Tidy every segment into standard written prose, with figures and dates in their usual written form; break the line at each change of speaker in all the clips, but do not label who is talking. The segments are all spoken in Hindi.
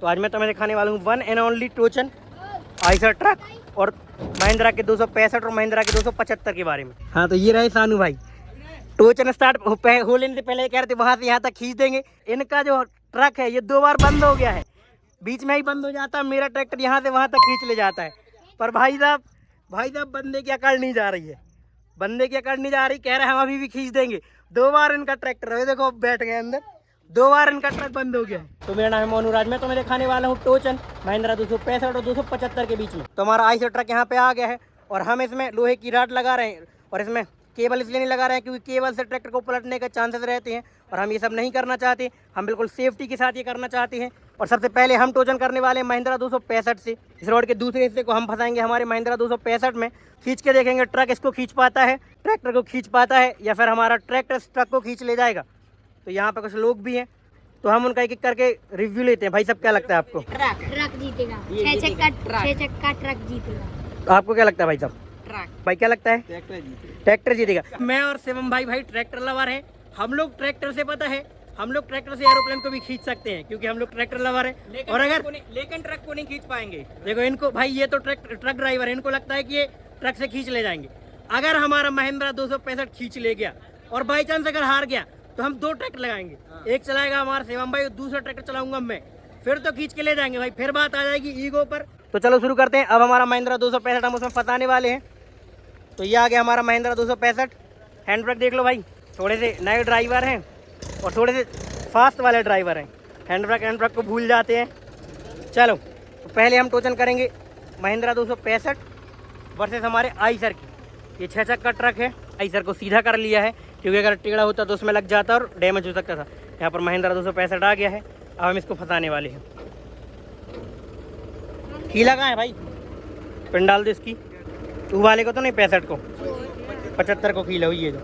तो आज मैं तुम्हें दिखाने वाला हूँ वन एंड ओनली टोचन आइसर ट्रक और महिंद्रा के 265 और महिंद्रा के 275 के बारे में। हाँ तो ये रहे सानू भाई, टोचन स्टार्ट हो लेने से पहले कह रहे थे वहाँ से यहाँ तक खींच देंगे। इनका जो ट्रक है ये 2 बार बंद हो गया है, बीच में ही बंद हो जाता है। मेरा ट्रैक्टर यहाँ से वहाँ तक खींच ले जाता है, पर भाई साहब बंदे की अकड़ नहीं जा रही है, बंदे की अकड़ नहीं जा रही। कह रहे हैं हम अभी भी खींच देंगे। 2 बार इनका ट्रैक्टर है, देखो बैठ गए अंदर, 2 बार इनका ट्रक बंद हो गया है। तो मेरा नाम है मोनू राज, मैं तुम्हें दिखाने वाला हूँ टोचन महिंद्रा 265 और 275 के बीच में। तो हमारा आइसर ट्रक यहाँ पे आ गया है और हम इसमें लोहे की रॉड लगा रहे हैं और इसमें केबल इसलिए नहीं लगा रहे हैं क्योंकि केबल से ट्रैक्टर को पलटने के चांसेस रहते हैं और हम ये सब नहीं करना चाहते। हम बिल्कुल सेफ्टी के साथ ये करना चाहते हैं। और सबसे पहले हम टोचन करने वाले हैं महिंद्रा 265 से। इस रोड के दूसरे हिस्से को हम फंसाएंगे हमारे महिंद्रा 265 में। खींच के देखेंगे ट्रक इसको खींच पाता है, ट्रैक्टर को खींच पाता है, या फिर हमारा ट्रैक्टर इस ट्रक को खींच ले जाएगा। तो यहाँ पर कुछ लोग भी हैं, तो हम उनका एक एक करके रिव्यू लेते हैं। भाई सब क्या लगता है आपको?
ट्रक जीतेगा, 6 चक्का ट्रक जीतेगा।
तो आपको क्या लगता है भाई साहब?
ट्रक।
भाई क्या लगता है?
ट्रैक्टर
जीतेगा। मैं और शिवम भाई ट्रैक्टर लवर हैं। हम लोग ट्रैक्टर से पता है, हम लोग ट्रैक्टर से एरोप्लेन को भी खींच सकते हैं क्योंकि हम लोग ट्रैक्टर लवर हैं। और अगर
लेकिन ट्रक को नहीं खींच पाएंगे।
देखो इनको भाई, ये तो ट्रक ड्राइवर है, इनको लगता है कि ये ट्रक से खींच ले जाएंगे। अगर हमारा महिंद्रा 265 खींच ले गया और बाई चांस अगर हार गया तो हम 2 ट्रैक्टर लगाएंगे। एक चलाएगा हमारा शिवम भाई, दूसरा ट्रैक्टर चलाऊंगा मैं, फिर तो खींच के ले जाएंगे भाई। फिर बात आ जाएगी ईगो पर। तो चलो शुरू करते हैं। अब हमारा महिंद्रा 265 हम उसमें फंसाने वाले हैं। तो ये आ गया हमारा महिंद्रा 265। हैंड ब्रेक देख लो भाई, थोड़े से नए ड्राइवर हैं और थोड़े से फास्ट वाले ड्राइवर हैं, हैंड ब्रेक को भूल जाते हैं। चलो तो पहले हम टोचन करेंगे महिंद्रा 265 वर्सेस हमारे आइसर की। ये 6 चक्का ट्रक है, आइसर को सीधा कर लिया है क्योंकि अगर टेढ़ा होता तो उसमें लग जाता और डैमेज हो सकता था। यहाँ पर महिंद्रा 265 आ गया है। अब हम इसको फंसाने वाले हैं। कीला कहाँ है भाई? पिन डाल दो इसकी। तू वाले को तो नहीं, 65 को, 75 को कीला हुई है जो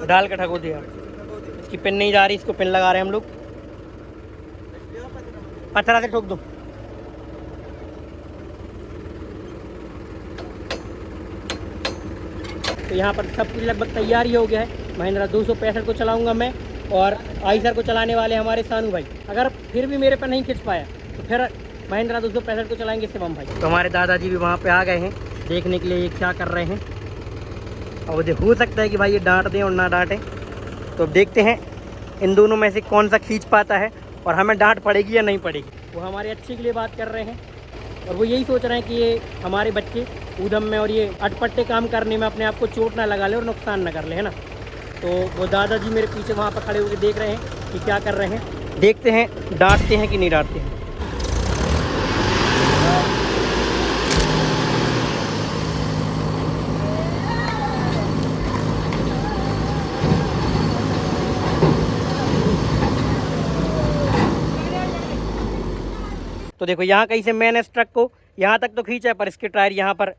डाल के ठको दिया। इसकी पिन नहीं जा रही, इसको पिन लगा रहे हैं हम लोग। पत्थर से ठोक दो। तो यहाँ पर सब कुछ लगभग तैयारी हो गया है। महिंद्रा 265 को चलाऊंगा मैं और आइसर को चलाने वाले हमारे सानू भाई। अगर फिर भी मेरे पर नहीं खिंच पाया तो फिर महिंद्रा 265 को चलाएंगे शिवम भाई। तो हमारे दादाजी भी वहाँ पे आ गए हैं देखने के लिए ये क्या कर रहे हैं। और हो सकता है कि भाई ये डांट दें और ना डांटें, तो देखते हैं इन दोनों में से कौन सा खींच पाता है और हमें डांट पड़ेगी या नहीं पड़ेगी। वो हमारे अच्छे के लिए बात कर रहे हैं और वो यही सोच रहे हैं कि ये हमारे बच्चे ऊधम में और ये अटपट्टे काम करने में अपने आप को चोट ना लगा ले और नुकसान ना कर ले, है ना। तो वो दादाजी मेरे पीछे वहाँ पर खड़े होकर देख रहे हैं कि क्या कर रहे हैं। देखते हैं डांटते हैं कि नहीं डांटते हैं। तो देखो यहाँ कहीं से मैंने इस ट्रक को यहाँ तक तो खींचा है, पर इसके टायर यहाँ पर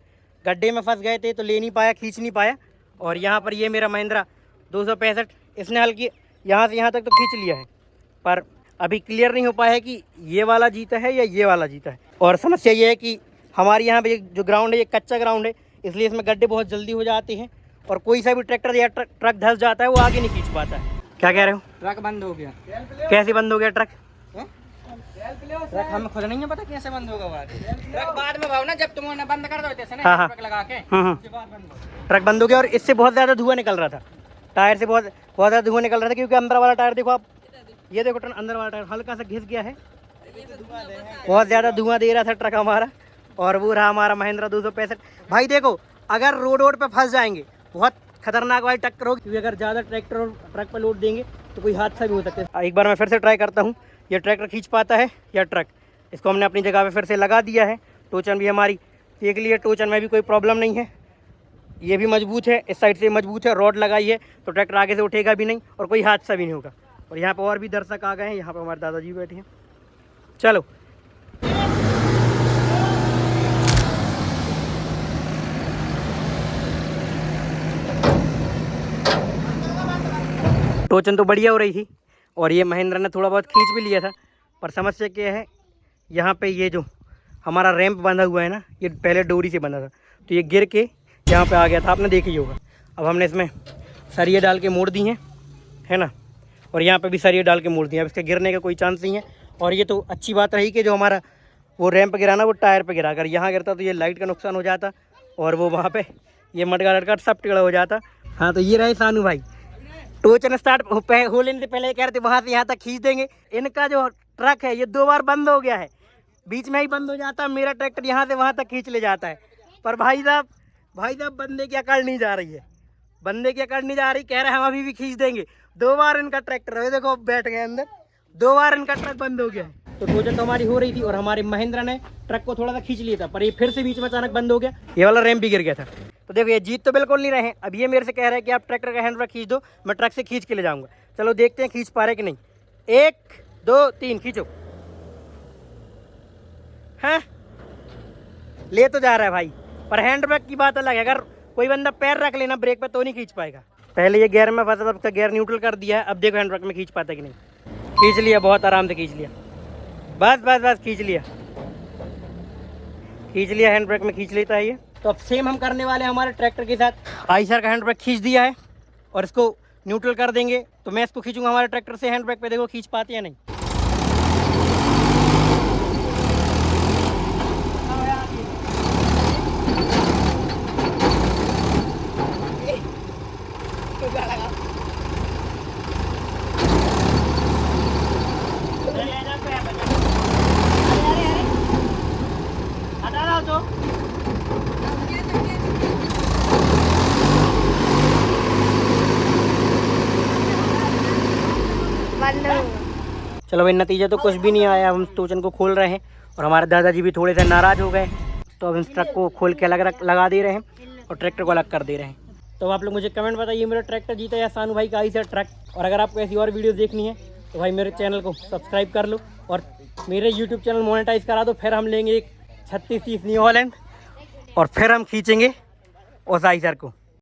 गड्ढे में फंस गए थे तो ले नहीं पाया, खींच नहीं पाया। और यहाँ पर ये मेरा महिंद्रा 265 इसने हल्की यहाँ से यहाँ तक तो खींच लिया है, पर अभी क्लियर नहीं हो पाया है कि ये वाला जीता है या ये वाला जीता है। और समस्या ये है कि हमारे यहाँ पे जो ग्राउंड है ये कच्चा ग्राउंड है, इसलिए इसमें गड्ढे बहुत जल्दी हो जाते हैं और कोई सा भी ट्रैक्टर या ट्रक धंस जाता है वो आगे नहीं खींच पाता है। क्या कह रहे हो?
ट्रक बंद हो गया।
कैसे बंद हो गया ट्रक?
ट्रक हमें खुद नहीं है पता कैसे बंद होगा। ट्रक बाद में भाव ना, जब तुमने बंद कर दो थे
हाँ।
ट्रक लगा के
ट्रक बंद हो गया और इससे बहुत ज़्यादा धुआं निकल रहा था, टायर से बहुत ज़्यादा धुआं निकल रहा था क्योंकि अंदर वाला टायर देखो आप, ये देखो अंदर वाला टायर हल्का सा घिस गया है, बहुत ज़्यादा धुआं दे रहा था ट्रक हमारा। और वो रहा हमारा महिंद्रा 265। भाई देखो अगर रोड पे फंस जाएंगे बहुत खतरनाक वाली टक्कर होगी क्योंकि अगर ज़्यादा ट्रैक्टर और ट्रक पर लोड देंगे तो कोई हादसा भी हो सकता है। एक बार मैं फिर से ट्राई करता हूँ, ये ट्रैक्टर खींच पाता है या ट्रक। इसको हमने अपनी जगह पे फिर से लगा दिया है। टोचन भी हमारी देख लिए, टोचन में भी कोई प्रॉब्लम नहीं है, ये भी मजबूत है, इस साइड से मजबूत है, रॉड लगाई है तो ट्रैक्टर आगे से उठेगा भी नहीं और कोई हादसा भी नहीं होगा। और यहाँ पर और भी दर्शक आ गए हैं, यहाँ पर हमारे दादाजी बैठे हैं। चलो टोचन तो बढ़िया हो रही थी और ये महिंद्रा ने थोड़ा बहुत खींच भी लिया था, पर समस्या क्या है यहाँ पे ये जो हमारा रैंप बंधा हुआ है ना, ये पहले डोरी से बंधा था तो ये गिर के यहाँ पे आ गया था, आपने देखा ही होगा। अब हमने इसमें सरिये डाल के मोड़ दी हैं, है ना, और यहाँ पे भी सरिये डाल के मोड़ दिया, अब इसके गिरने का कोई चांस नहीं है। और ये तो अच्छी बात रही कि जो हमारा वो रैंप गिराना वो टायर पे गिरा, अगर यहाँ गिरता तो ये लाइट का नुकसान हो जाता और वो वहाँ पे ये मटका लटका सब टिकड़ा हो जाता। हाँ तो ये रहे सानू भाई, टोचन स्टार्ट हो लेने से पहले कह रहे थे वहाँ से यहाँ तक खींच देंगे। इनका जो ट्रक है ये 2 बार बंद हो गया है, बीच में ही बंद हो जाता है, मेरा ट्रैक्टर यहाँ से वहाँ तक खींच ले जाता है। पर भाई साहब बंदे की अकड़ नहीं जा रही है, बंदे की अकड़ नहीं जा रही, कह रहे हैं हम अभी भी खींच देंगे। 2 बार इनका ट्रैक्टर है, देखो बैठ गए अंदर, 2 बार इनका ट्रक बंद हो गया है। तो टोचन तो हमारी हो रही थी और हमारे महेंद्र ने ट्रक को थोड़ा सा खींच लिया था, पर ये फिर से बीच में अचानक बंद हो गया, ये वाला रैंप भी गिर गया था। तो देखो ये जीत तो बिल्कुल नहीं रहे। अब ये मेरे से कह रहे हैं कि आप ट्रैक्टर का हैंड ब्रेक खींच दो, मैं ट्रक से खींच के ले जाऊंगा। चलो देखते हैं खींच पा रहे कि नहीं। 1 2 3 खींचो। हैं ले तो जा रहा है भाई, पर हैंड ब्रेक की बात अलग है, अगर कोई बंदा पैर रख लेना ब्रेक पे तो नहीं खींच पाएगा। पहले ये गियर में फंसा था, अब गियर न्यूट्रल कर दिया है, अब देखो हैंड ब्रेक में खींच पाता है कि नहीं। खींच लिया, बहुत आराम से खींच लिया, बस बस बस खींच लिया हैंड ब्रेक में खींच लेता है ये। तो अब सेम हम करने वाले हैं हमारे ट्रैक्टर के साथ। आइसर का हैंड ब्रेक खींच दिया है और इसको न्यूट्रल कर देंगे, तो मैं इसको खींचूंगा हमारे ट्रैक्टर से हैंड ब्रेक पे, देखो खींच पाते या नहीं। चलो भाई नतीजा तो कुछ भी नहीं आया, हम टोचन को खोल रहे हैं और हमारे दादाजी भी थोड़े से नाराज़ हो गए, तो अब इस ट्रक को खोल के अलग लगा दे रहे हैं और ट्रैक्टर को अलग कर दे रहे हैं। तो आप लोग मुझे कमेंट बताइए मेरा ट्रैक्टर जीता या सानू भाई का आइसर ट्रक। और अगर आपको ऐसी और वीडियो देखनी है तो भाई मेरे चैनल को सब्सक्राइब कर लो और मेरे यूट्यूब चैनल मोनेटाइज करा दो, फिर हम लेंगे एक 3630 न्यू हॉलैंड और फिर हम खींचेंगे उस आइसर को।